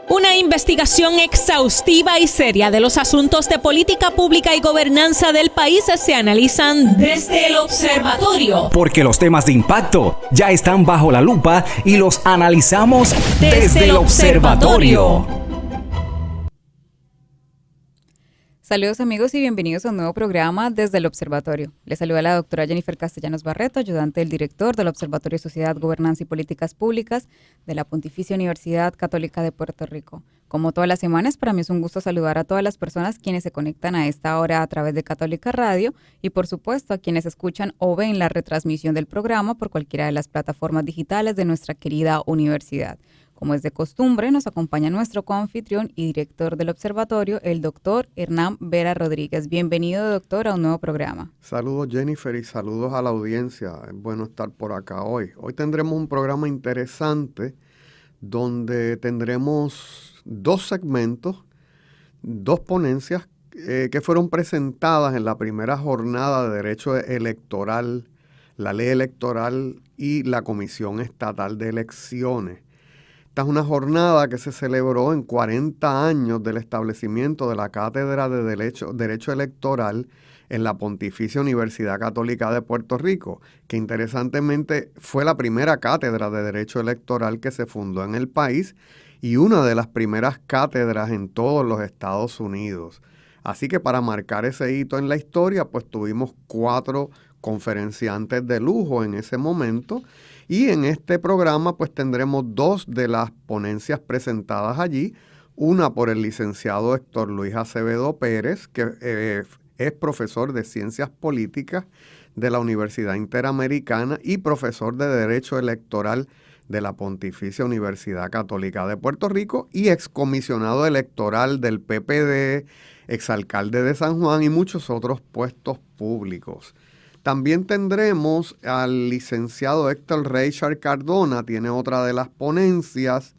Una investigación exhaustiva y seria de los asuntos de política pública y gobernanza del país se analizan desde el observatorio. Porque los temas de impacto ya están bajo la lupa y los analizamos desde el observatorio. Saludos amigos y bienvenidos a un nuevo programa desde el Observatorio. Les saluda la doctora Jennifer Castellanos Barreto, ayudante del director del Observatorio de Sociedad, Gobernanza y Políticas Públicas de la Pontificia Universidad Católica de Puerto Rico. Como todas las semanas, para mí es un gusto saludar a todas las personas quienes se conectan a esta hora a través de Católica Radio y por supuesto a quienes escuchan o ven la retransmisión del programa por cualquiera de las plataformas digitales de nuestra querida universidad. Como es de costumbre, nos acompaña nuestro coanfitrión y director del observatorio, el doctor Hernán Vera Rodríguez. Bienvenido, doctor, a un nuevo programa. Saludos, Jennifer, y saludos a la audiencia. Es bueno estar por acá hoy. Hoy tendremos un programa interesante donde tendremos dos segmentos, dos ponencias que fueron presentadas en la primera jornada de Derecho Electoral, la Ley Electoral y la Comisión Estatal de Elecciones. Esta es una jornada que se celebró en 40 años del establecimiento de la Cátedra de Derecho Electoral en la Pontificia Universidad Católica de Puerto Rico, que interesantemente fue la primera cátedra de Derecho Electoral que se fundó en el país y una de las primeras cátedras en todos los Estados Unidos. Así que para marcar ese hito en la historia, pues tuvimos 4 conferenciantes de lujo en ese momento. Y en este programa pues tendremos 2 de las ponencias presentadas allí, una por el licenciado Héctor Luis Acevedo Pérez, que es profesor de Ciencias Políticas de la Universidad Interamericana y profesor de Derecho Electoral de la Pontificia Universidad Católica de Puerto Rico y excomisionado electoral del PPD, exalcalde de San Juan y muchos otros puestos públicos. También tendremos al licenciado Héctor Reichard Cardona, tiene otra de las ponencias,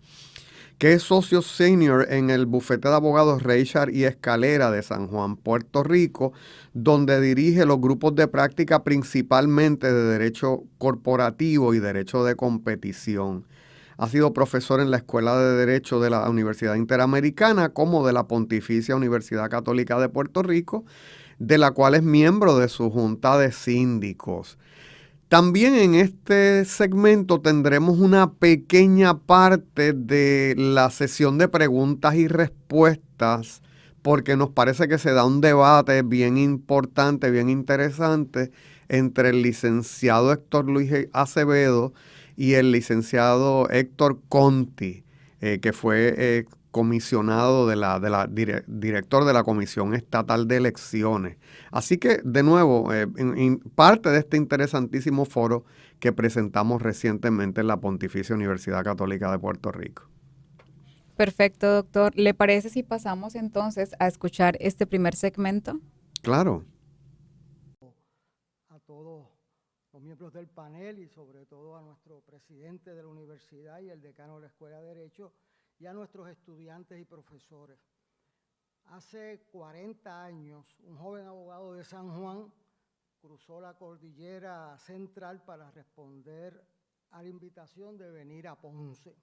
que es socio senior en el bufete de abogados Reichard y Escalera de San Juan, Puerto Rico, donde dirige los grupos de práctica principalmente de derecho corporativo y derecho de competición. Ha sido profesor en la Escuela de Derecho de la Universidad Interamericana como de la Pontificia Universidad Católica de Puerto Rico, de la cual es miembro de su junta de síndicos. También en este segmento tendremos una pequeña parte de la sesión de preguntas y respuestas, porque nos parece que se da un debate bien importante, bien interesante, entre el licenciado Héctor Luis Acevedo y el licenciado Héctor Conti, que fue comisionado director de la Comisión Estatal de Elecciones. Así que, de nuevo, parte de este interesantísimo foro que presentamos recientemente en la Pontificia Universidad Católica de Puerto Rico. Perfecto, doctor. ¿Le parece si pasamos entonces a escuchar este primer segmento? Claro. A todos los miembros del panel y sobre todo a nuestro presidente de la universidad y el decano de la Escuela de Derecho, y a nuestros estudiantes y profesores. Hace 40 años, un joven abogado de San Juan cruzó la cordillera central para responder a la invitación de venir a Ponce.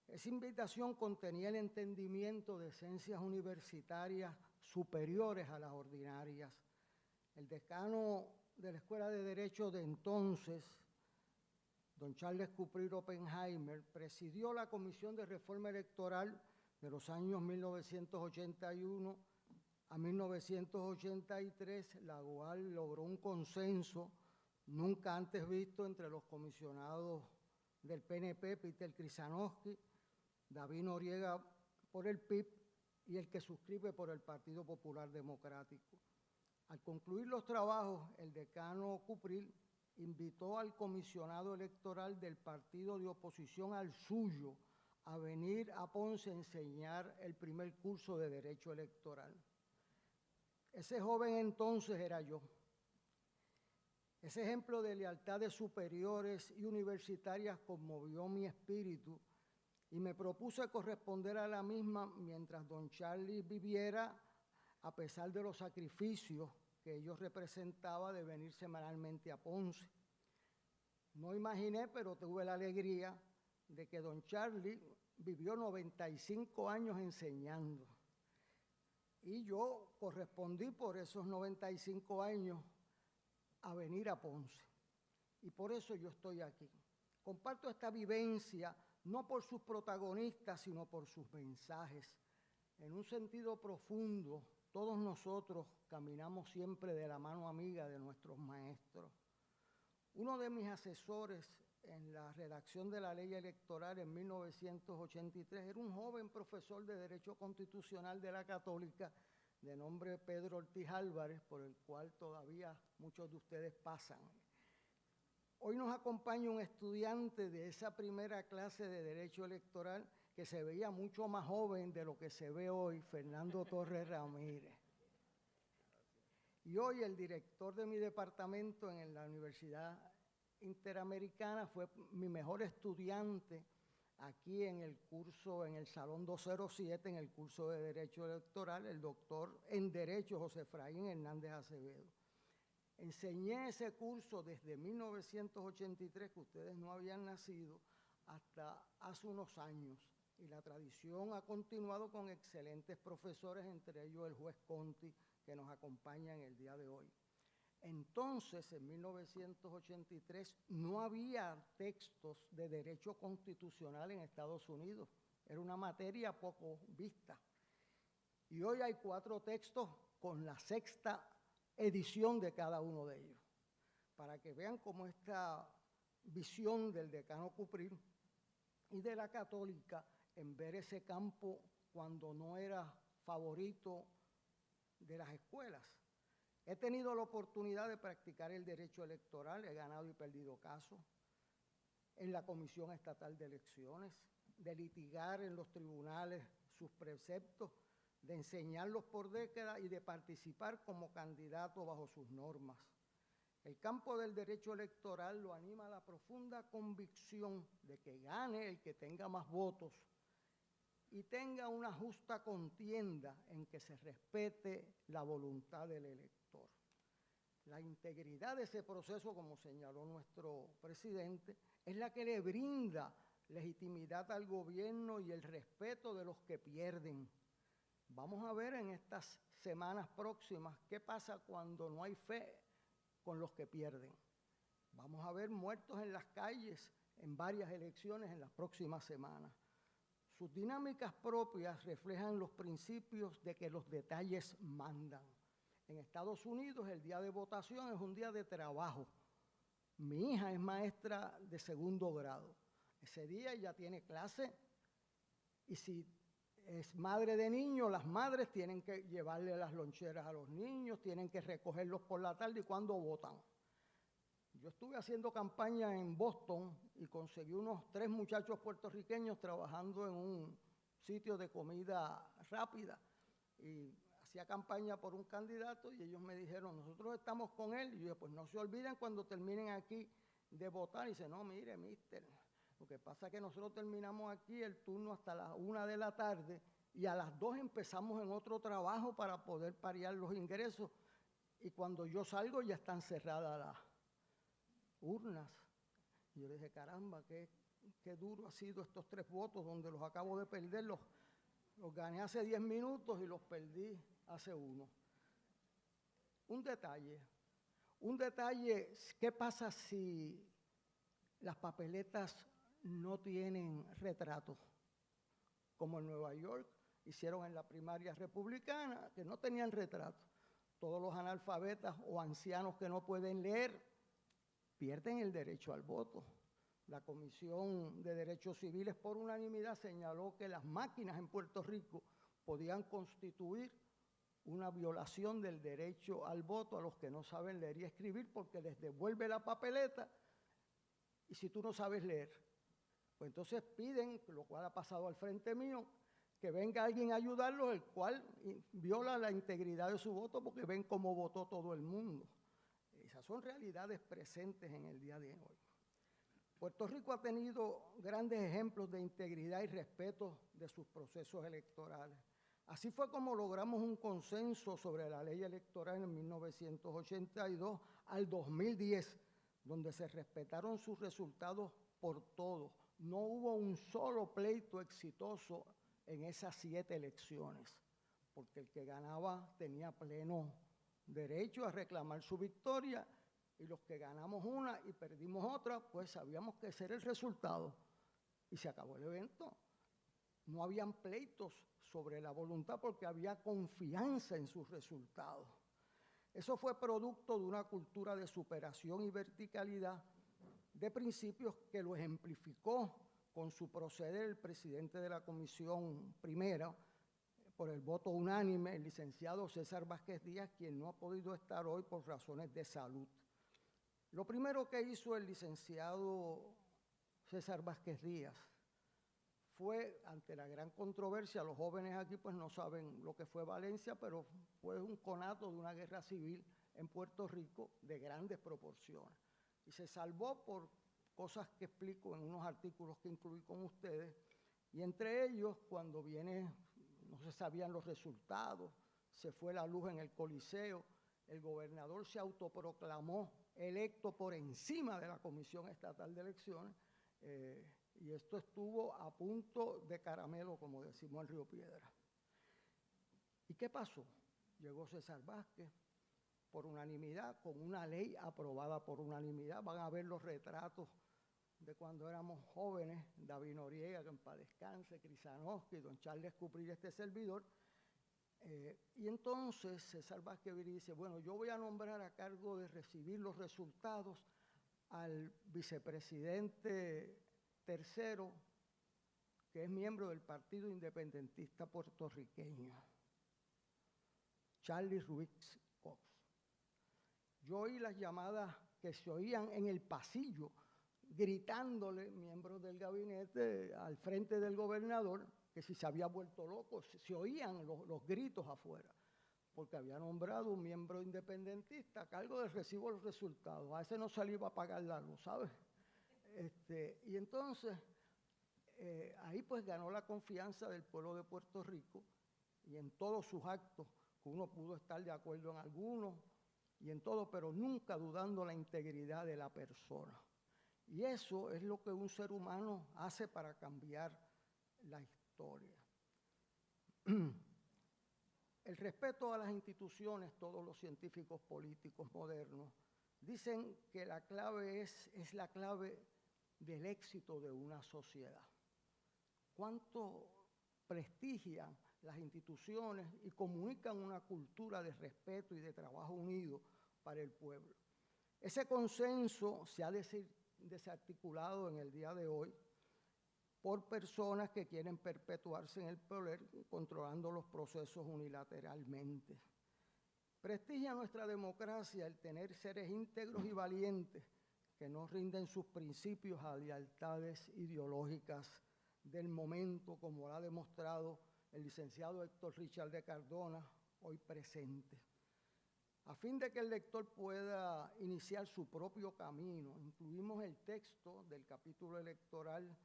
Esa invitación contenía el entendimiento de ciencias universitarias superiores a las ordinarias. El decano de la Escuela de Derecho de entonces, don Charles Cupril Oppenheimer, presidió la Comisión de Reforma Electoral de los años 1981 a 1983, la cual logró un consenso nunca antes visto entre los comisionados del PNP, Peter Krisanowski, David Noriega por el PIB y el que suscribe por el Partido Popular Democrático. Al concluir los trabajos, el decano Cupril invitó al comisionado electoral del partido de oposición al suyo a venir a Ponce a enseñar el primer curso de Derecho Electoral. Ese joven entonces era yo. Ese ejemplo de lealtades superiores y universitarias conmovió mi espíritu y me propuse corresponder a la misma mientras don Charlie viviera, a pesar de los sacrificios que ellos representaba de venir semanalmente a Ponce. No imaginé, pero tuve la alegría de que don Charlie vivió 95 años enseñando. Y yo correspondí por esos 95 años a venir a Ponce. Y por eso yo estoy aquí. Comparto esta vivencia no por sus protagonistas, sino por sus mensajes. En un sentido profundo, todos nosotros caminamos siempre de la mano amiga de nuestros maestros. Uno de mis asesores en la redacción de la ley electoral en 1983 era un joven profesor de Derecho Constitucional de la Católica de nombre Pedro Ortiz Álvarez, por el cual todavía muchos de ustedes pasan. Hoy nos acompaña un estudiante de esa primera clase de Derecho Electoral que se veía mucho más joven de lo que se ve hoy, Fernando Torres Ramírez. Y hoy el director de mi departamento en la Universidad Interamericana fue mi mejor estudiante aquí en el curso, en el Salón 207, en el curso de Derecho Electoral, el doctor en Derecho José Efraín Hernández Acevedo. Enseñé ese curso desde 1983, que ustedes no habían nacido, hasta hace unos años. Y la tradición ha continuado con excelentes profesores, entre ellos el juez Conti, que nos acompaña en el día de hoy. Entonces, en 1983, no había textos de derecho constitucional en Estados Unidos. Era una materia poco vista. Y hoy hay 4 textos con la 6ª edición de cada uno de ellos, para que vean cómo esta visión del decano Cupril y de la Católica en ver ese campo cuando no era favorito de las escuelas. He tenido la oportunidad de practicar el derecho electoral, he ganado y perdido casos en la Comisión Estatal de Elecciones, de litigar en los tribunales sus preceptos, de enseñarlos por décadas y de participar como candidato bajo sus normas. El campo del derecho electoral lo anima la profunda convicción de que gane el que tenga más votos y tenga una justa contienda en que se respete la voluntad del elector. La integridad de ese proceso, como señaló nuestro presidente, es la que le brinda legitimidad al gobierno y el respeto de los que pierden. Vamos a ver en estas semanas próximas qué pasa cuando no hay fe con los que pierden. Vamos a ver muertos en las calles en varias elecciones en las próximas semanas. Sus dinámicas propias reflejan los principios de que los detalles mandan. En Estados Unidos el día de votación es un día de trabajo. Mi hija es maestra de 2º grado. Ese día ella tiene clase y si es madre de niños, las madres tienen que llevarle las loncheras a los niños, tienen que recogerlos por la tarde y cuando votan. Yo estuve haciendo campaña en Boston y conseguí unos 3 muchachos puertorriqueños trabajando en un sitio de comida rápida y hacía campaña por un candidato y ellos me dijeron, nosotros estamos con él. Y yo dije, pues no se olviden cuando terminen aquí de votar. Y dice, no, mire, mister, lo que pasa es que nosotros terminamos aquí el turno hasta las 1 de la tarde y a las 2 empezamos en otro trabajo para poder parear los ingresos. Y cuando yo salgo ya están cerradas las urnas. Y yo le dije, caramba, qué duro ha sido estos 3 votos donde los acabo de perder. Los gané hace 10 minutos y los perdí hace 1. Un detalle, ¿qué pasa si las papeletas no tienen retratos? Como en Nueva York hicieron en la primaria republicana, que no tenían retrato. Todos los analfabetas o ancianos que no pueden leer pierden el derecho al voto. La Comisión de Derechos Civiles por unanimidad señaló que las máquinas en Puerto Rico podían constituir una violación del derecho al voto a los que no saben leer y escribir porque les devuelve la papeleta y si tú no sabes leer, pues entonces piden, lo cual ha pasado al frente mío, que venga alguien a ayudarlos, el cual viola la integridad de su voto porque ven cómo votó todo el mundo. Esas son realidades presentes en el día de hoy. Puerto Rico ha tenido grandes ejemplos de integridad y respeto de sus procesos electorales. Así fue como logramos un consenso sobre la ley electoral en 1982 al 2010, donde se respetaron sus resultados por todos. no hubo un solo pleito exitoso en esas 7 elecciones, porque el que ganaba tenía pleno derecho a reclamar su victoria, y los que ganamos una y perdimos otra, pues sabíamos que ese era el resultado, y se acabó el evento. No habían pleitos sobre la voluntad porque había confianza en sus resultados. Eso fue producto de una cultura de superación y verticalidad de principios que lo ejemplificó con su proceder el presidente de la Comisión Primera, por el voto unánime, el licenciado César Vázquez Díaz, quien no ha podido estar hoy por razones de salud. Lo primero que hizo el licenciado César Vázquez Díaz fue, ante la gran controversia, los jóvenes aquí pues no saben lo que fue Valencia, pero fue un conato de una guerra civil en Puerto Rico de grandes proporciones. Y se salvó por cosas que explico en unos artículos que incluí con ustedes, y entre ellos, cuando no se sabían los resultados, se fue la luz en el Coliseo, el gobernador se autoproclamó electo por encima de la Comisión Estatal de Elecciones, y esto estuvo a punto de caramelo, como decimos en Río Piedra. ¿Y qué pasó? Llegó César Vázquez por unanimidad, con una ley aprobada por unanimidad. Van a ver los retratos de cuando éramos jóvenes, David Noriega, que en paz descanse, Crisanowski, don Charles Cuprir, este servidor. Y entonces César Vázquez dice, bueno, yo voy a nombrar a cargo de recibir los resultados al vicepresidente tercero, que es miembro del Partido Independentista Puertorriqueño, Charlie Ruiz Cox. Yo oí las llamadas que se oían en el pasillo, gritándole miembros del gabinete al frente del gobernador, que si se había vuelto loco, se oían los gritos afuera, porque había nombrado un miembro independentista a cargo del recibo de los resultados. A ese no se le iba a pagar la luz, ¿sabes? Y entonces, ahí pues ganó la confianza del pueblo de Puerto Rico, y en todos sus actos, que uno pudo estar de acuerdo en algunos, y en todo, pero nunca dudando la integridad de la persona. Y eso es lo que un ser humano hace para cambiar la historia. El respeto a las instituciones, todos los científicos políticos modernos dicen que la clave es la clave del éxito de una sociedad. ¿Cuánto prestigian las instituciones y comunican una cultura de respeto y de trabajo unido para el pueblo? Ese consenso se ha desarticulado en el día de hoy por personas que quieren perpetuarse en el poder, controlando los procesos unilateralmente. Prestigia nuestra democracia el tener seres íntegros y valientes que no rinden sus principios a lealtades ideológicas del momento, como lo ha demostrado el licenciado Héctor Richard de Cardona, hoy presente. A fin de que el lector pueda iniciar su propio camino, incluimos el texto del capítulo electoral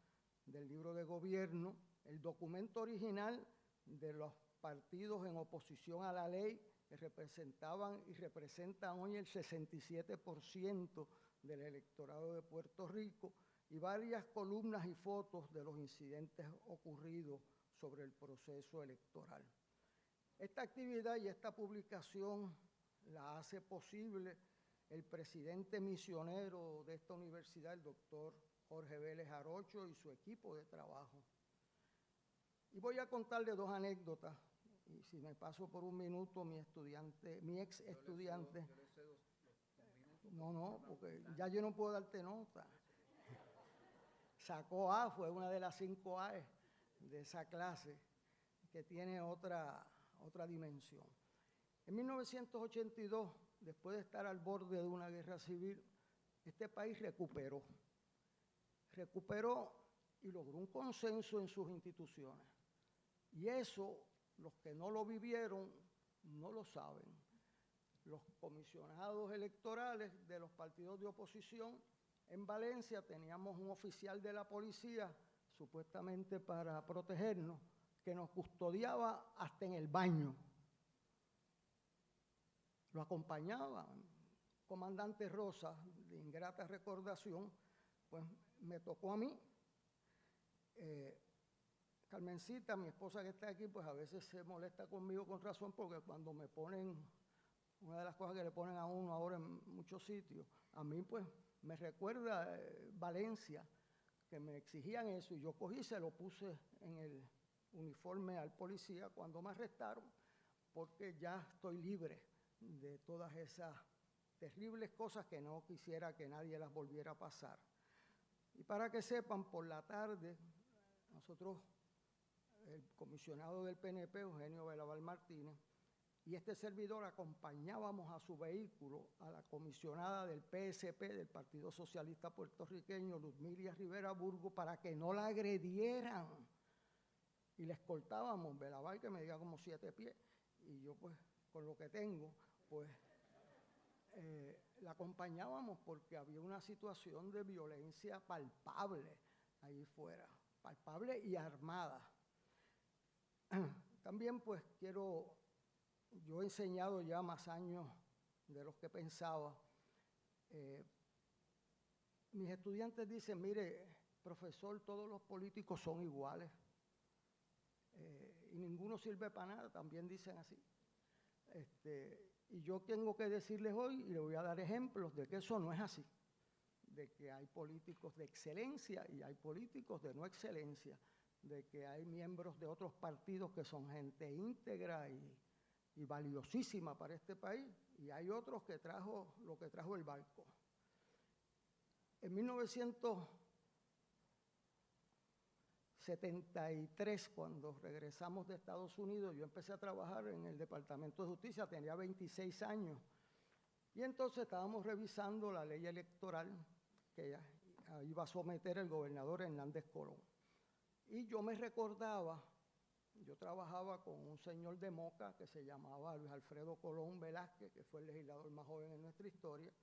del libro de gobierno, el documento original de los partidos en oposición a la ley, que representaban y representan hoy el 67% del electorado de Puerto Rico, y varias columnas y fotos de los incidentes ocurridos sobre el proceso electoral. Esta actividad y esta publicación la hace posible el presidente misionero de esta universidad, el doctor Jorge Vélez Arocho, y su equipo de trabajo. Y voy a contarle 2 anécdotas, y si me paso por un minuto, mi ex estudiante. No, porque ya yo no puedo darte nota. Sacó A, fue una de las 5 A de esa clase, que tiene otra dimensión. En 1982, después de estar al borde de una guerra civil, este país recuperó y logró un consenso en sus instituciones. Y eso, los que no lo vivieron, no lo saben. Los comisionados electorales de los partidos de oposición en Valencia, teníamos un oficial de la policía, supuestamente para protegernos, que nos custodiaba hasta en el baño. Lo acompañaba, comandante Rosa, de ingrata recordación, pues me tocó a mí. Carmencita, mi esposa que está aquí, pues a veces se molesta conmigo con razón, porque cuando me ponen, una de las cosas que le ponen a uno ahora en muchos sitios, a mí pues me recuerda Valencia, que me exigían eso, y yo cogí y se lo puse en el uniforme al policía cuando me arrestaron, porque ya estoy libre de todas esas terribles cosas que no quisiera que nadie las volviera a pasar. Y para que sepan, por la tarde, nosotros, el comisionado del PNP, Eugenio Belaval Martínez, y este servidor acompañábamos a su vehículo a la comisionada del PSP, del Partido Socialista Puertorriqueño, Luzmilia Rivera Burgo, para que no la agredieran. Y le escoltábamos, Belaval, que me diga como 7 pies, y yo pues con lo que tengo, pues la acompañábamos porque había una situación de violencia palpable ahí fuera, palpable y armada. También pues yo he enseñado ya más años de los que pensaba. Mis estudiantes dicen, mire, profesor, todos los políticos son iguales y ninguno sirve para nada, también dicen así. Y yo tengo que decirles hoy, y les voy a dar ejemplos de que eso no es así, de que hay políticos de excelencia y hay políticos de no excelencia, de que hay miembros de otros partidos que son gente íntegra y valiosísima para este país, y hay otros que trajo lo que trajo el barco. En 1973, cuando regresamos de Estados Unidos, yo empecé a trabajar en el Departamento de Justicia, tenía 26 años, y entonces estábamos revisando la ley electoral que iba a someter el gobernador Hernández Colón. Y yo me recordaba, yo trabajaba con un señor de Moca que se llamaba Luis Alfredo Colón Velázquez, que fue el legislador más joven en nuestra historia.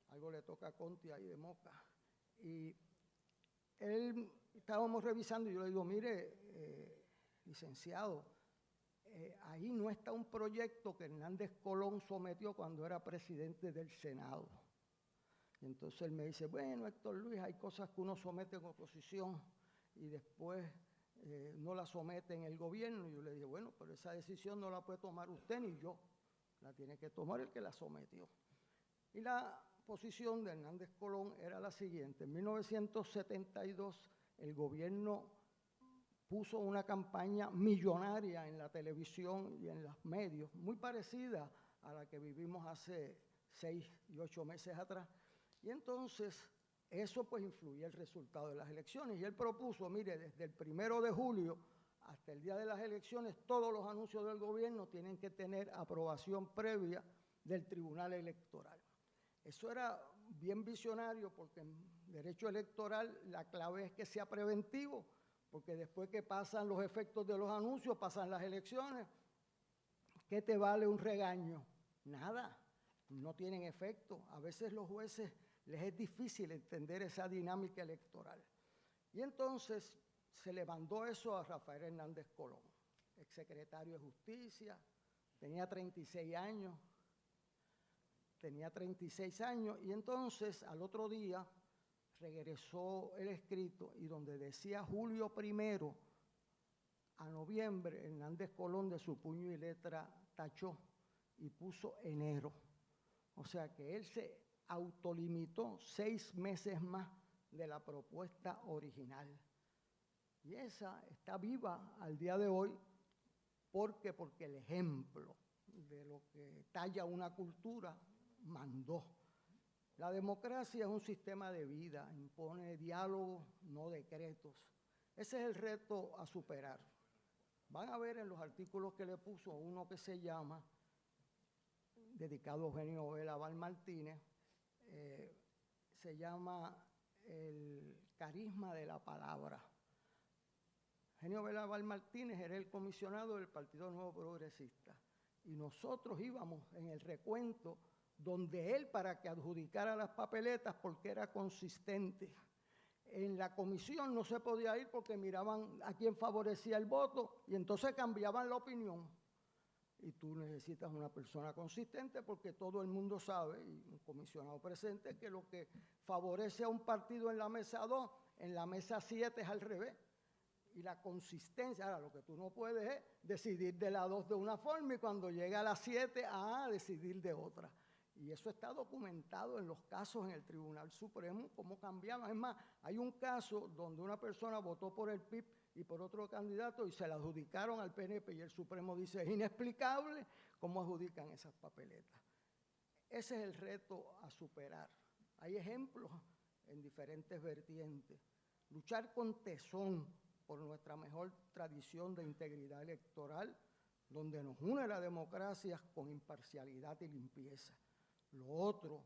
Algo le toca a Conti ahí de Moca. Y él, estábamos revisando y yo le digo, mire, licenciado, ahí no está un proyecto que Hernández Colón sometió cuando era presidente del Senado. Y entonces él me dice, bueno, Héctor Luis, hay cosas que uno somete en oposición y después no la somete en el gobierno. Y yo le dije, bueno, pero esa decisión no la puede tomar usted ni yo, la tiene que tomar el que la sometió. Y la posición de Hernández Colón era la siguiente: en 1972 el gobierno puso una campaña millonaria en la televisión y en los medios, muy parecida a la que vivimos hace 6 y 8 meses atrás. Y entonces eso pues influye el resultado de las elecciones. Y él propuso, mire, desde el 1 de julio hasta el día de las elecciones, todos los anuncios del gobierno tienen que tener aprobación previa del Tribunal Electoral. Eso era bien visionario, porque en derecho electoral la clave es que sea preventivo, porque después que pasan los efectos de los anuncios, pasan las elecciones. ¿Qué te vale un regaño? Nada, no tienen efecto. A veces los jueces les es difícil entender esa dinámica electoral. Y entonces se le mandó eso a Rafael Hernández Colón, exsecretario de Justicia, tenía 36 años, y entonces al otro día regresó el escrito y donde decía julio 1 a noviembre, Hernández Colón de su puño y letra tachó y puso enero. O sea que él se autolimitó 6 meses más de la propuesta original. Y esa está viva al día de hoy. ¿Por qué? Porque el ejemplo de lo que talla una cultura mandó. La democracia es un sistema de vida, impone diálogo, no decretos. Ese es el reto a superar. Van a ver en los artículos que le puso uno que se llama, dedicado a Eugenio Belaval Martínez, se llama El carisma de la palabra. Eugenio Belaval Martínez era el comisionado del Partido Nuevo Progresista y nosotros íbamos en el recuento donde él, para que adjudicara las papeletas, porque era consistente. En la comisión no se podía ir porque miraban a quién favorecía el voto y entonces cambiaban la opinión. Y tú necesitas una persona consistente porque todo el mundo sabe, y un comisionado presente, que lo que favorece a un partido en la mesa 2, en la mesa 7 es al revés. y la consistencia. Ahora, lo que tú no puedes es decidir de las 2 de una forma y cuando llega a las 7, decidir de otra. Y eso está documentado en los casos en el Tribunal Supremo, cómo cambiaban. Es más, hay un caso donde una persona votó por el PIB y por otro candidato y se la adjudicaron al PNP y el Supremo dice, es inexplicable cómo adjudican esas papeletas. Ese es el reto a superar. Hay ejemplos en diferentes vertientes. Luchar con tesón por nuestra mejor tradición de integridad electoral, donde nos une la democracia con imparcialidad y limpieza. Lo otro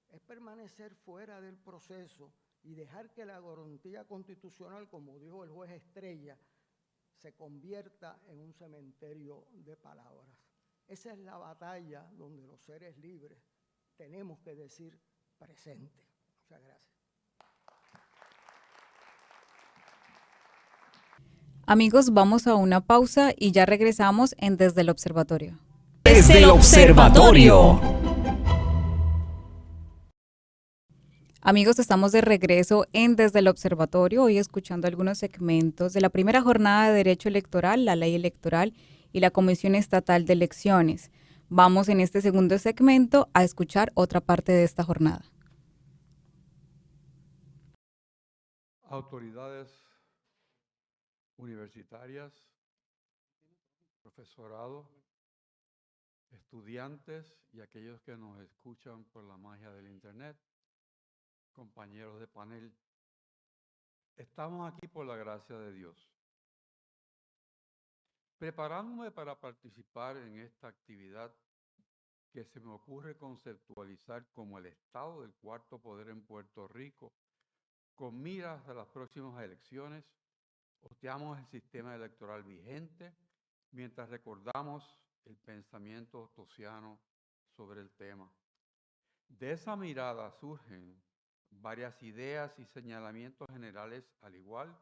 es permanecer fuera del proceso y dejar que la garantía constitucional, como dijo el juez Estrella, se convierta en un cementerio de palabras. Esa es la batalla donde los seres libres tenemos que decir presente. Muchas gracias. Amigos, vamos a una pausa y ya regresamos en Desde el Observatorio. Desde el Observatorio. Amigos, estamos de regreso en Desde el Observatorio, hoy escuchando algunos segmentos de la primera jornada de Derecho Electoral, la Ley Electoral y la Comisión Estatal de Elecciones. Vamos en este segundo segmento a escuchar otra parte de esta jornada. Autoridades universitarias, profesorado, estudiantes y aquellos que nos escuchan por la magia del Internet, compañeros de panel, estamos aquí por la gracia de Dios. Preparándome para participar en esta actividad que se me ocurre conceptualizar como el estado del cuarto poder en Puerto Rico, con miras a las próximas elecciones, hosteamos el sistema electoral vigente mientras recordamos el pensamiento ostosiano sobre el tema. De esa mirada surgen varias ideas y señalamientos generales, al igual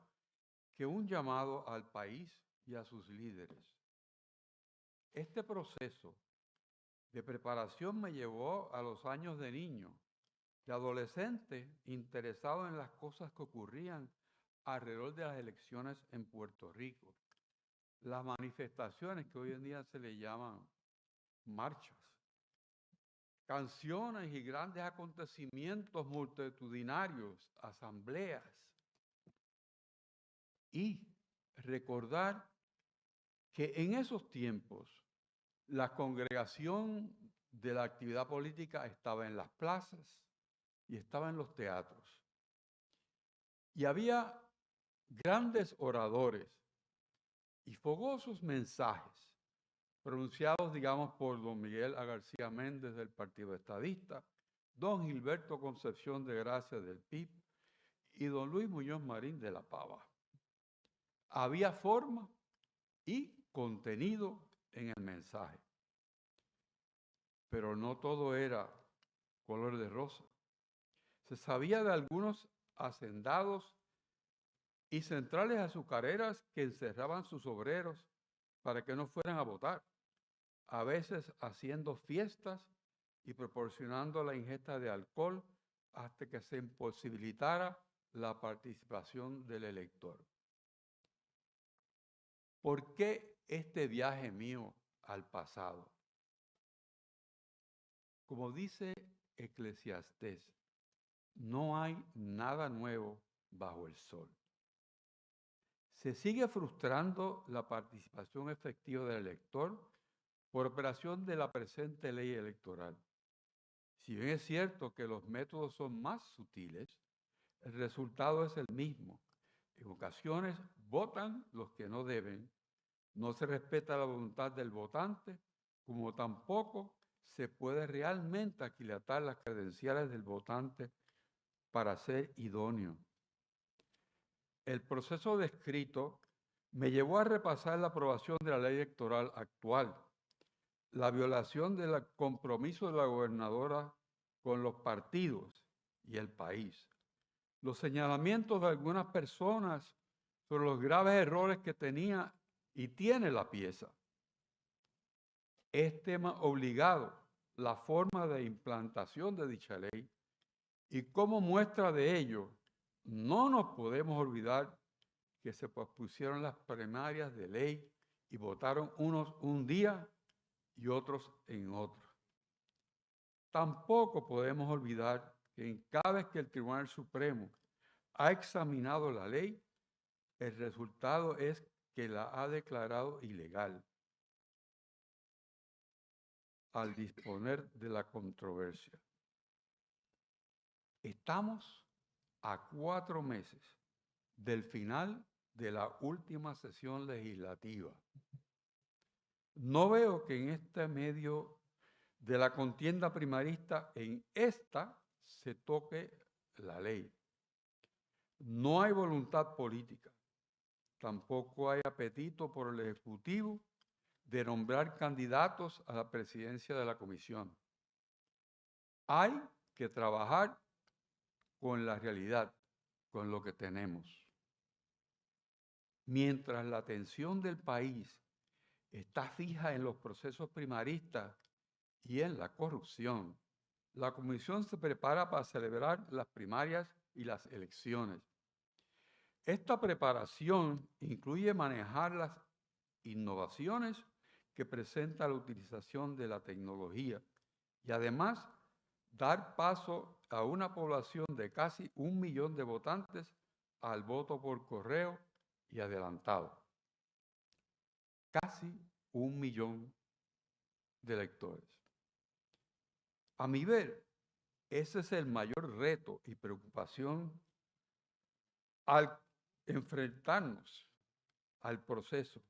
que un llamado al país y a sus líderes. Este proceso de preparación me llevó a los años de niño, de adolescente, interesado en las cosas que ocurrían alrededor de las elecciones en Puerto Rico. Las manifestaciones que hoy en día se le llaman marchas, canciones y grandes acontecimientos multitudinarios, asambleas. Y recordar que en esos tiempos la congregación de la actividad política estaba en las plazas y estaba en los teatros. Y había grandes oradores y fogosos mensajes pronunciados, digamos, por don Miguel A. García Méndez del Partido Estadista, don Gilberto Concepción de Gracia del PIB y don Luis Muñoz Marín de la Pava. Había forma y contenido en el mensaje, pero no todo era color de rosa. Se sabía de algunos hacendados y centrales azucareras que encerraban sus obreros para que no fueran a votar, a veces haciendo fiestas y proporcionando la ingesta de alcohol hasta que se imposibilitara la participación del elector. ¿Por qué este viaje mío al pasado? Como dice Eclesiastés, no hay nada nuevo bajo el sol. Se sigue frustrando la participación efectiva del elector por operación de la presente ley electoral. Si bien es cierto que los métodos son más sutiles, el resultado es el mismo. En ocasiones votan los que no deben, no se respeta la voluntad del votante, como tampoco se puede realmente aquilatar las credenciales del votante para ser idóneo. El proceso descrito me llevó a repasar la aprobación de la ley electoral actual, la violación del compromiso de la gobernadora con los partidos y el país, los señalamientos de algunas personas sobre los graves errores que tenía y tiene la pieza. Es tema obligado la forma de implantación de dicha ley y como muestra de ello, no nos podemos olvidar que se pospusieron las primarias de ley y votaron unos un día y otros en otro. Tampoco podemos olvidar que cada vez que el Tribunal Supremo ha examinado la ley, el resultado es que la ha declarado ilegal al disponer de la controversia. Estamos a 4 meses del final de la última sesión legislativa. No veo que en este medio de la contienda primarista, en esta se toque la ley. No hay voluntad política, tampoco hay apetito por el Ejecutivo de nombrar candidatos a la presidencia de la Comisión. Hay que trabajar con la realidad, con lo que tenemos. Mientras la atención del país está fija en los procesos primaristas y en la corrupción, la Comisión se prepara para celebrar las primarias y las elecciones. Esta preparación incluye manejar las innovaciones que presenta la utilización de la tecnología y además dar paso a una población de casi 1 millón de votantes al voto por correo y adelantado. Casi 1 millón de electores. A mi ver, ese es el mayor reto y preocupación al enfrentarnos al proceso,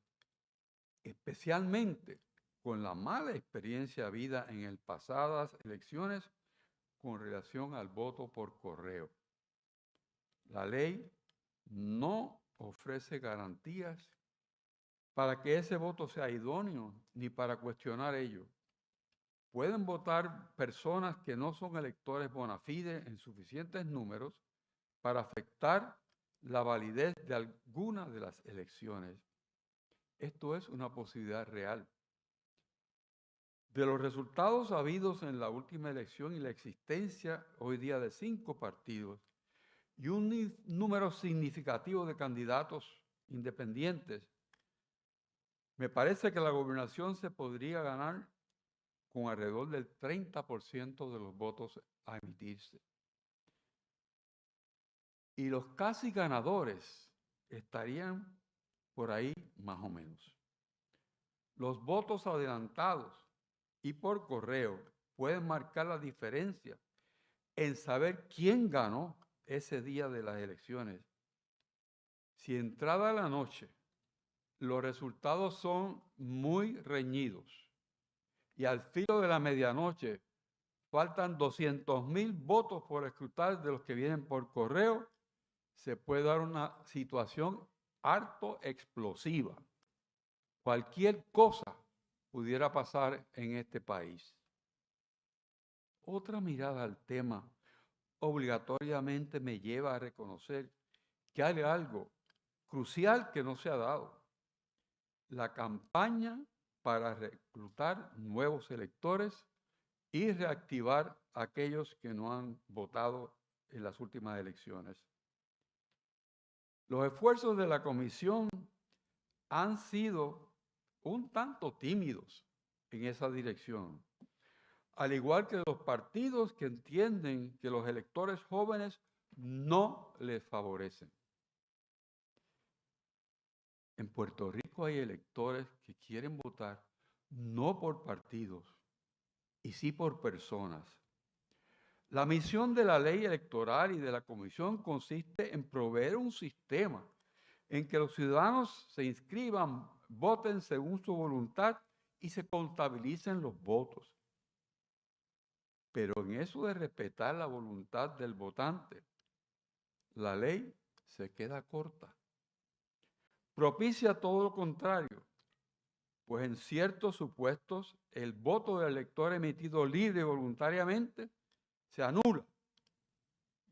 especialmente con la mala experiencia habida en las pasadas elecciones con relación al voto por correo. La ley no ofrece garantías para que ese voto sea idóneo ni para cuestionar ello. Pueden votar personas que no son electores bona fide en suficientes números para afectar la validez de alguna de las elecciones. Esto es una posibilidad real. De los resultados habidos en la última elección y la existencia hoy día de 5 partidos y un número significativo de candidatos independientes, me parece que la gobernación se podría ganar con alrededor del 30% de los votos a emitirse. Y los casi ganadores estarían por ahí más o menos. Los votos adelantados y por correo pueden marcar la diferencia en saber quién ganó ese día de las elecciones. Si entrada la noche los resultados son muy reñidos y al filo de la medianoche faltan 200,000 votos por escrutar de los que vienen por correo, se puede dar una situación harto explosiva. Cualquier cosa pudiera pasar en este país. Otra mirada al tema obligatoriamente me lleva a reconocer que hay algo crucial que no se ha dado. La campaña para reclutar nuevos electores y reactivar a aquellos que no han votado en las últimas elecciones. Los esfuerzos de la comisión han sido un tanto tímidos en esa dirección, al igual que los partidos que entienden que los electores jóvenes no les favorecen. En Puerto Rico hay electores que quieren votar no por partidos, y sí por personas. La misión de la ley electoral y de la comisión consiste en proveer un sistema en que los ciudadanos se inscriban, voten según su voluntad y se contabilicen los votos. Pero en eso de respetar la voluntad del votante, la ley se queda corta. Propicia todo lo contrario, pues en ciertos supuestos el voto del elector emitido libre y voluntariamente se anula.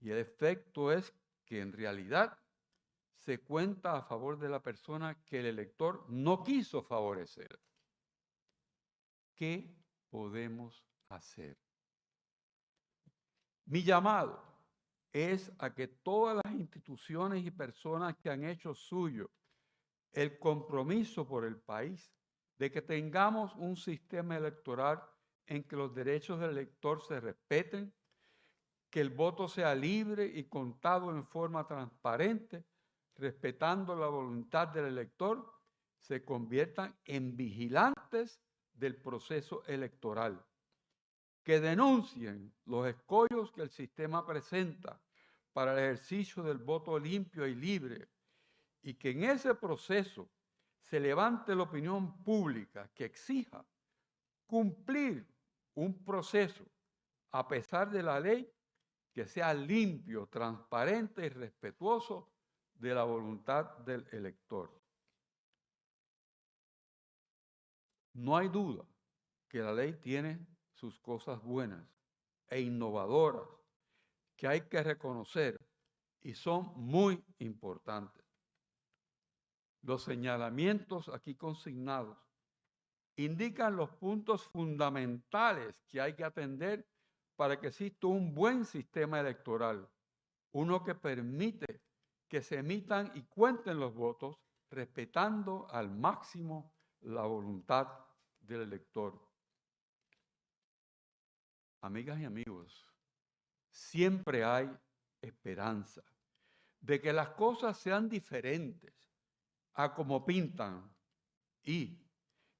Y el efecto es que en realidad se cuenta a favor de la persona que el elector no quiso favorecer. ¿Qué podemos hacer? Mi llamado es a que todas las instituciones y personas que han hecho suyo el compromiso por el país de que tengamos un sistema electoral en que los derechos del elector se respeten, que el voto sea libre y contado en forma transparente, respetando la voluntad del elector, se conviertan en vigilantes del proceso electoral, que denuncien los escollos que el sistema presenta para el ejercicio del voto limpio y libre, y que en ese proceso se levante la opinión pública que exija cumplir un proceso, a pesar de la ley, que sea limpio, transparente y respetuoso de la voluntad del elector. No hay duda que la ley tiene sus cosas buenas e innovadoras que hay que reconocer y son muy importantes. Los señalamientos aquí consignados indican los puntos fundamentales que hay que atender para que exista un buen sistema electoral, uno que permite que se emitan y cuenten los votos respetando al máximo la voluntad del elector. Amigas y amigos, siempre hay esperanza de que las cosas sean diferentes a como pintan, y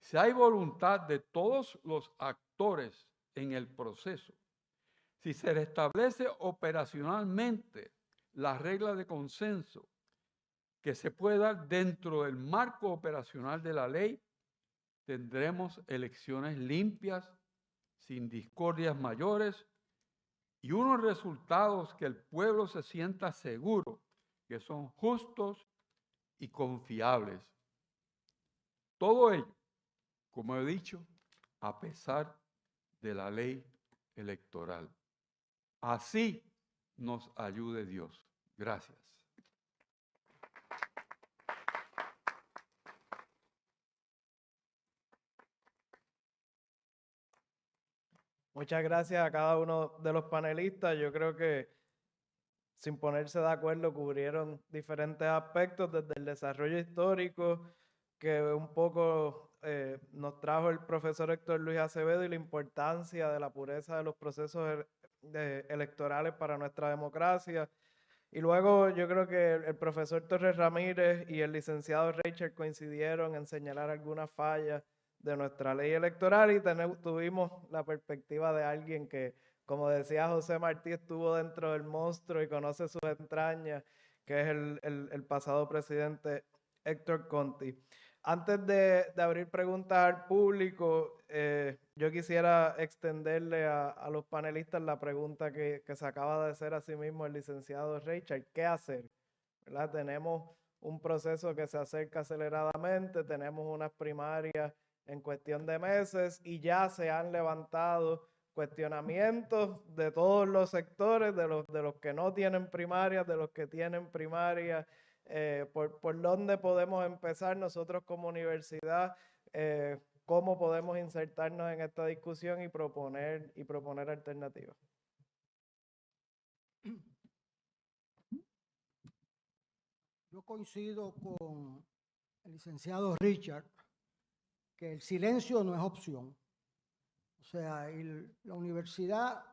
si hay voluntad de todos los actores en el proceso, si se restablece operacionalmente la regla de consenso que se puede dar dentro del marco operacional de la ley, tendremos elecciones limpias, sin discordias mayores y unos resultados que el pueblo se sienta seguro que son justos y confiables. Todo ello, como he dicho, a pesar de la ley electoral. Así nos ayude Dios. Gracias. Muchas gracias a cada uno de los panelistas. Yo creo que sin ponerse de acuerdo cubrieron diferentes aspectos desde el desarrollo histórico que un poco nos trajo el profesor Héctor Luis Acevedo y la importancia de la pureza de los procesos electorales para nuestra democracia. Y luego yo creo que el profesor Torres Ramírez y el licenciado Reichert coincidieron en señalar algunas fallas de nuestra ley electoral y tuvimos la perspectiva de alguien que, como decía José Martí, estuvo dentro del monstruo y conoce sus entrañas, que es el pasado presidente Héctor Conti. Antes de abrir preguntas al público, yo quisiera extenderle a los panelistas la pregunta que se acaba de hacer a sí mismo el licenciado Reichert. ¿Qué hacer? ¿Verdad? Tenemos un proceso que se acerca aceleradamente, tenemos unas primarias en cuestión de meses y ya se han levantado cuestionamientos de todos los sectores, de los que no tienen primarias, de los que tienen primarias. ¿Por dónde podemos empezar nosotros como universidad? ¿Cómo podemos insertarnos en esta discusión y proponer alternativas? Yo coincido con el licenciado Richard que el silencio no es opción. O sea, la universidad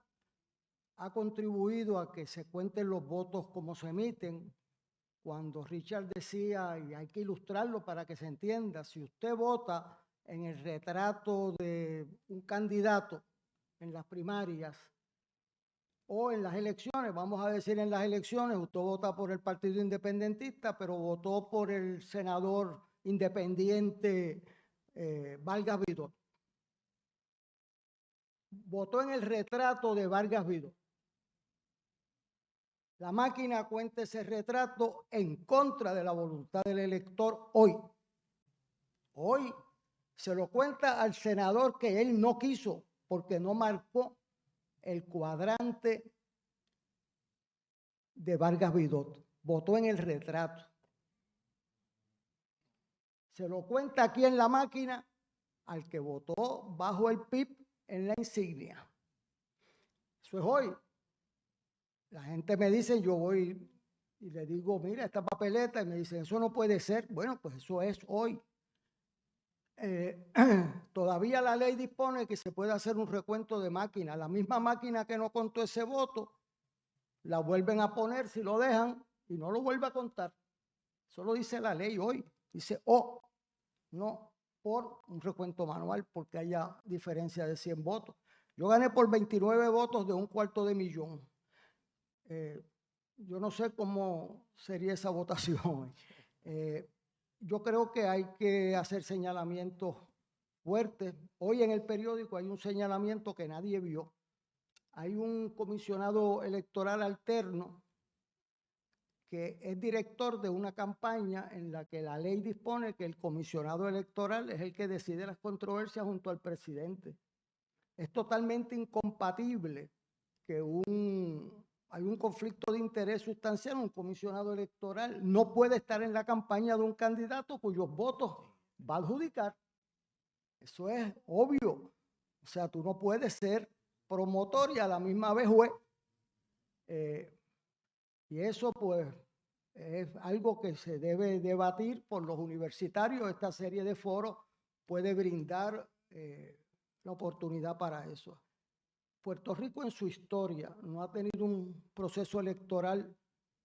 ha contribuido a que se cuenten los votos como se emiten. Cuando Richard decía, y hay que ilustrarlo para que se entienda, si usted vota en el retrato de un candidato en las primarias o en las elecciones, vamos a decir en las elecciones, usted vota por el Partido Independentista, pero votó por el senador independiente Vargas Vidot. Votó en el retrato de Vargas Vidot. La máquina cuenta ese retrato en contra de la voluntad del elector hoy. Hoy se lo cuenta al senador que él no quiso porque no marcó el cuadrante de Vargas Vidot. Votó en el retrato. Se lo cuenta aquí en la máquina al que votó bajo el PIB en la insignia. Eso es hoy. La gente me dice, yo voy y le digo, mira esta papeleta, y me dicen, eso no puede ser. Bueno, pues eso es hoy. Todavía la ley dispone que se puede hacer un recuento de máquina. La misma máquina que no contó ese voto, la vuelven a poner si lo dejan y no lo vuelve a contar. Eso lo dice la ley hoy. Dice, no por un recuento manual porque haya diferencia de 100 votos. Yo gané por 29 votos de 1/4 de 1,000,000. Yo no sé cómo sería esa votación. Yo creo que hay que hacer señalamientos fuertes. Hoy en el periódico hay un señalamiento que nadie vio. Hay un comisionado electoral alterno que es director de una campaña en la que la ley dispone que el comisionado electoral es el que decide las controversias junto al presidente. Es totalmente incompatible que hay un conflicto de interés sustancial. Un comisionado electoral no puede estar en la campaña de un candidato cuyos votos va a adjudicar. Eso es obvio. O sea, tú no puedes ser promotor y a la misma vez juez. Y eso pues es algo que se debe debatir por los universitarios. Esta serie de foros puede brindar la oportunidad para eso. Puerto Rico en su historia no ha tenido un proceso electoral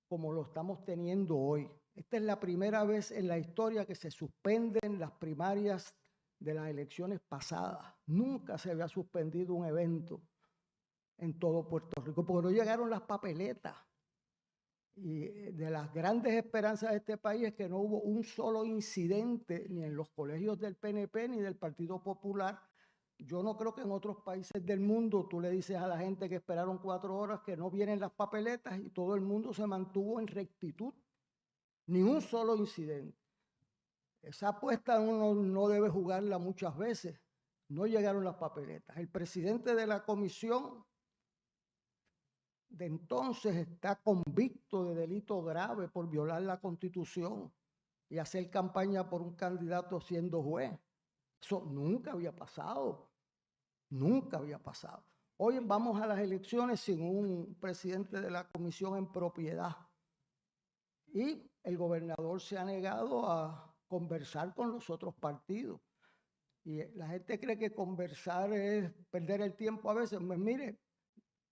como lo estamos teniendo hoy. Esta es la primera vez en la historia que se suspenden las primarias de las elecciones pasadas. Nunca se había suspendido un evento en todo Puerto Rico porque no llegaron las papeletas. Y de las grandes esperanzas de este país es que no hubo un solo incidente ni en los colegios del PNP ni del Partido Popular. Yo no creo que en otros países del mundo tú le dices a la gente que esperaron 4 horas que no vienen las papeletas y todo el mundo se mantuvo en rectitud. Ni un solo incidente. Esa apuesta uno no debe jugarla muchas veces. No llegaron las papeletas. El presidente de la comisión de entonces está convicto de delito grave por violar la Constitución y hacer campaña por un candidato siendo juez. Eso nunca había pasado. Nunca había pasado. Hoy vamos a las elecciones sin un presidente de la comisión en propiedad. Y el gobernador se ha negado a conversar con los otros partidos. Y la gente cree que conversar es perder el tiempo a veces. Pues mire,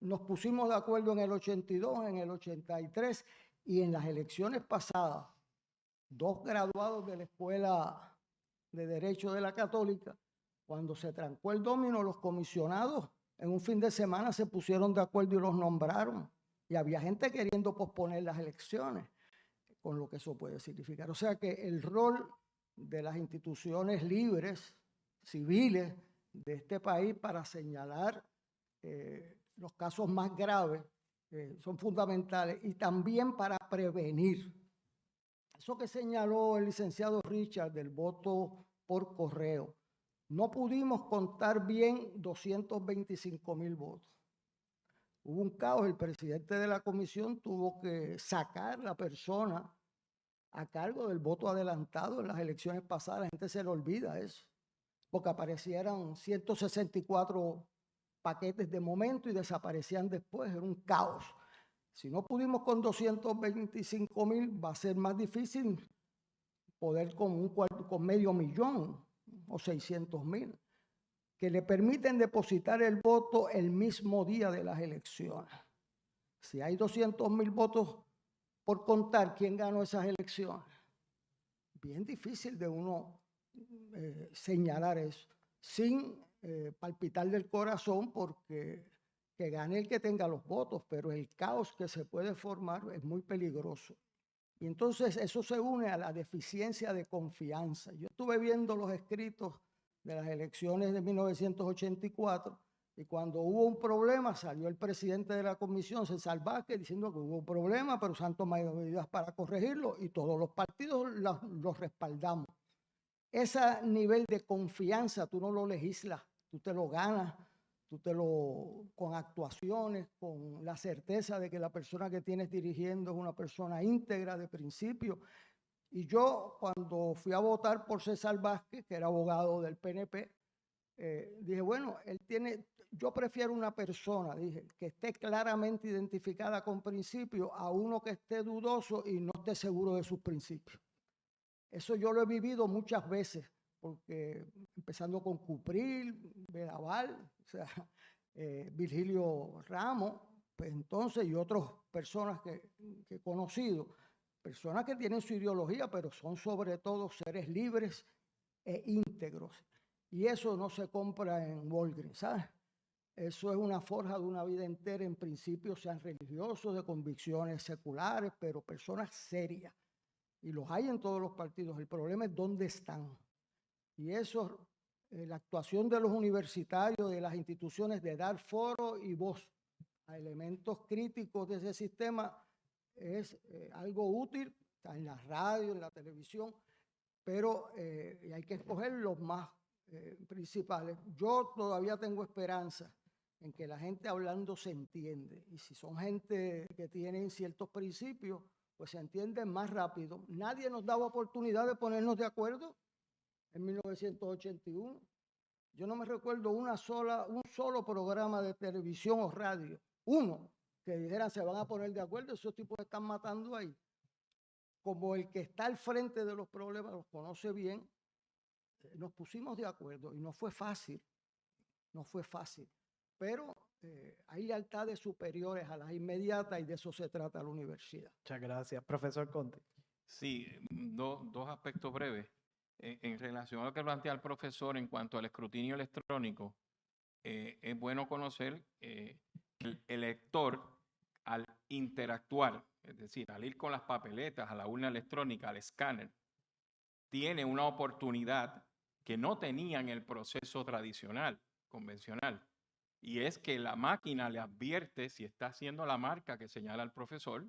nos pusimos de acuerdo en el 82, en el 83 y en las elecciones pasadas. 2 graduados de la Escuela de Derecho de la Católica, cuando se trancó el dominó, los comisionados en un fin de semana se pusieron de acuerdo y los nombraron. Y había gente queriendo posponer las elecciones, con lo que eso puede significar. O sea que el rol de las instituciones libres, civiles de este país para señalar los casos más graves son fundamentales y también para prevenir. Eso que señaló el licenciado Richard del voto por correo. No pudimos contar bien 225,000 votos. Hubo un caos, el presidente de la comisión tuvo que sacar a la persona a cargo del voto adelantado en las elecciones pasadas. La gente se le olvida eso, porque aparecieran 164 paquetes de momento y desaparecían después. Era un caos. Si no pudimos con 225,000, va a ser más difícil poder con 500,000 o 600,000, que le permiten depositar el voto el mismo día de las elecciones. Si hay 200,000 votos por contar, ¿quién ganó esas elecciones? Bien difícil de uno señalar eso, sin palpitar del corazón, porque que gane el que tenga los votos, pero el caos que se puede formar es muy peligroso. Y entonces eso se une a la deficiencia de confianza. Yo estuve viendo los escritos de las elecciones de 1984 y cuando hubo un problema salió el presidente de la comisión, César Vázquez, diciendo que hubo un problema, pero se han tomado medidas para corregirlo y todos los partidos los respaldamos. Ese nivel de confianza tú no lo legislas, tú te lo ganas, con actuaciones, con la certeza de que la persona que tienes dirigiendo es una persona íntegra de principio. Y yo, cuando fui a votar por César Vázquez, que era abogado del PNP, dije, bueno, yo prefiero una persona, dije, que esté claramente identificada con principios a uno que esté dudoso y no esté seguro de sus principios. Eso yo lo he vivido muchas veces, porque empezando con Cupril, Bedaval, o sea, Virgilio Ramos, pues entonces, y otras personas que he conocido, personas que tienen su ideología, pero son sobre todo seres libres e íntegros. Y eso no se compra en Walgreens, ¿sabes? Eso es una forja de una vida entera, en principio, sean religiosos, de convicciones seculares, pero personas serias. Y los hay en todos los partidos. El problema es dónde están. Y eso, la actuación de los universitarios, de las instituciones, de dar foro y voz a elementos críticos de ese sistema, es algo útil, está en la radio, en la televisión, pero hay que escoger los más principales. Yo todavía tengo esperanza en que la gente hablando se entiende, y si son gente que tienen ciertos principios, pues se entienden más rápido. Nadie nos daba oportunidad de ponernos de acuerdo en 1981. Yo no me recuerdo un solo programa de televisión o radio, uno, que dijeran se van a poner de acuerdo. Esos tipos están matando ahí. Como el que está al frente de los problemas los conoce bien, nos pusimos de acuerdo y no fue fácil, pero hay lealtades superiores a las inmediatas y de eso se trata la universidad. Muchas gracias. Profesor Conte. Sí, dos aspectos breves. En relación a lo que plantea el profesor en cuanto al escrutinio electrónico, es bueno conocer que el elector, al interactuar, es decir, al ir con las papeletas a la urna electrónica, al escáner, tiene una oportunidad que no tenía en el proceso tradicional, convencional, y es que la máquina le advierte si está haciendo la marca que señala el profesor,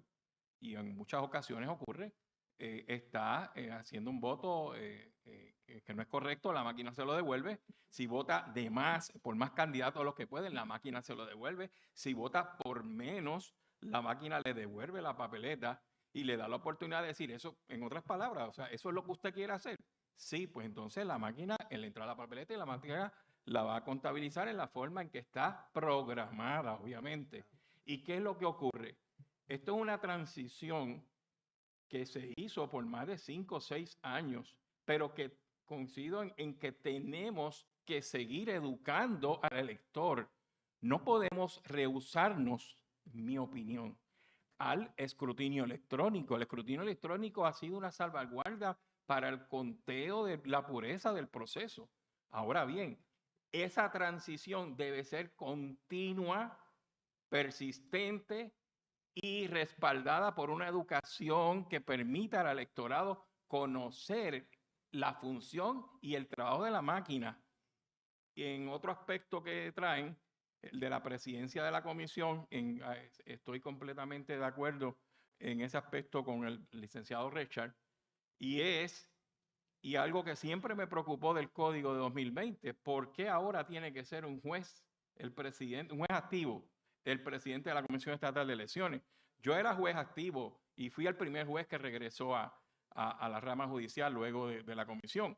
y en muchas ocasiones ocurre, está haciendo un voto que no es correcto, la máquina se lo devuelve. Si vota de más, por más candidatos a los que pueden, la máquina se lo devuelve. Si vota por menos, la máquina le devuelve la papeleta y le da la oportunidad de decir eso, en otras palabras, o sea, ¿eso es lo que usted quiere hacer? Sí, pues entonces la máquina, le entra la papeleta y la máquina la va a contabilizar en la forma en que está programada, obviamente. ¿Y qué es lo que ocurre? Esto es una transición que se hizo por más de 5 o 6 años, pero que coincido en que tenemos que seguir educando al elector. No podemos rehusarnos, en mi opinión, al escrutinio electrónico. El escrutinio electrónico ha sido una salvaguarda para el conteo de la pureza del proceso. Ahora bien, esa transición debe ser continua, persistente y respaldada por una educación que permita al electorado conocer la función y el trabajo de la máquina. Y en otro aspecto que traen, el de la presidencia de la comisión, estoy completamente de acuerdo en ese aspecto con el licenciado Richard, y algo que siempre me preocupó del Código de 2020, ¿por qué ahora tiene que ser un juez, un juez activo, el presidente de la Comisión Estatal de Elecciones? Yo era juez activo y fui el primer juez que regresó a la rama judicial luego de la comisión.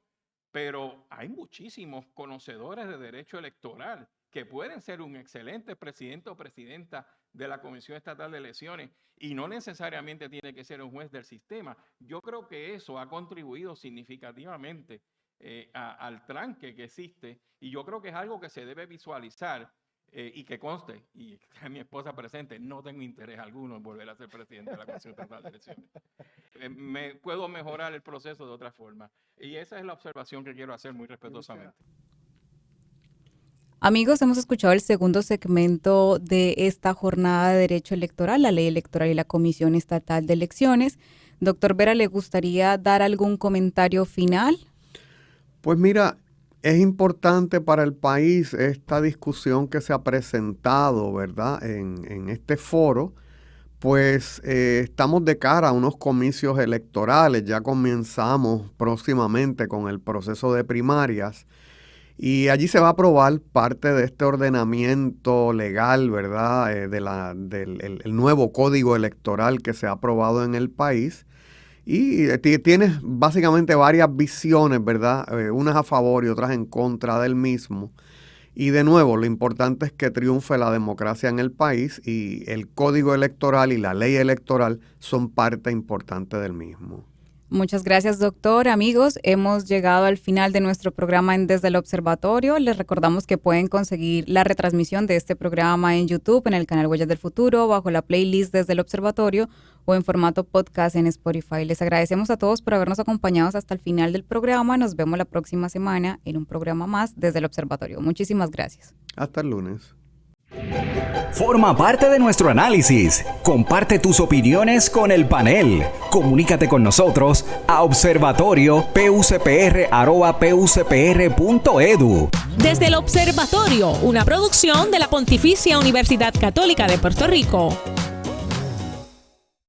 Pero hay muchísimos conocedores de derecho electoral que pueden ser un excelente presidente o presidenta de la Comisión Estatal de Elecciones y no necesariamente tiene que ser un juez del sistema. Yo creo que eso ha contribuido significativamente al tranque que existe, y yo creo que es algo que se debe visualizar y que conste, y que mi esposa presente, no tengo interés alguno en volver a ser presidente de la Comisión Estatal de Elecciones. Puedo mejorar el proceso de otra forma. Y esa es la observación que quiero hacer muy respetuosamente. Amigos, hemos escuchado el segundo segmento de esta jornada de Derecho Electoral, la Ley Electoral y la Comisión Estatal de Elecciones. Doctor Vera, ¿le gustaría dar algún comentario final? Pues mira, es importante para el país esta discusión que se ha presentado, ¿verdad?, en este foro, pues estamos de cara a unos comicios electorales, ya comenzamos próximamente con el proceso de primarias y allí se va a aprobar parte de este ordenamiento legal, ¿verdad?, del nuevo código electoral que se ha aprobado en el país. Y tienes básicamente varias visiones, ¿verdad? Unas a favor y otras en contra del mismo. Y de nuevo, lo importante es que triunfe la democracia en el país y el código electoral y la ley electoral son parte importante del mismo. Muchas gracias, doctor. Amigos, hemos llegado al final de nuestro programa en Desde el Observatorio. Les recordamos que pueden conseguir la retransmisión de este programa en YouTube, en el canal Huellas del Futuro, bajo la playlist Desde el Observatorio o en formato podcast en Spotify. Les agradecemos a todos por habernos acompañado hasta el final del programa. Nos vemos la próxima semana en un programa más Desde el Observatorio. Muchísimas gracias. Hasta el lunes. Forma parte de nuestro análisis. Comparte tus opiniones con el panel. Comunícate con nosotros a observatoriopUCPR@pucpr.edu. Desde el Observatorio, una producción de la Pontificia Universidad Católica de Puerto Rico.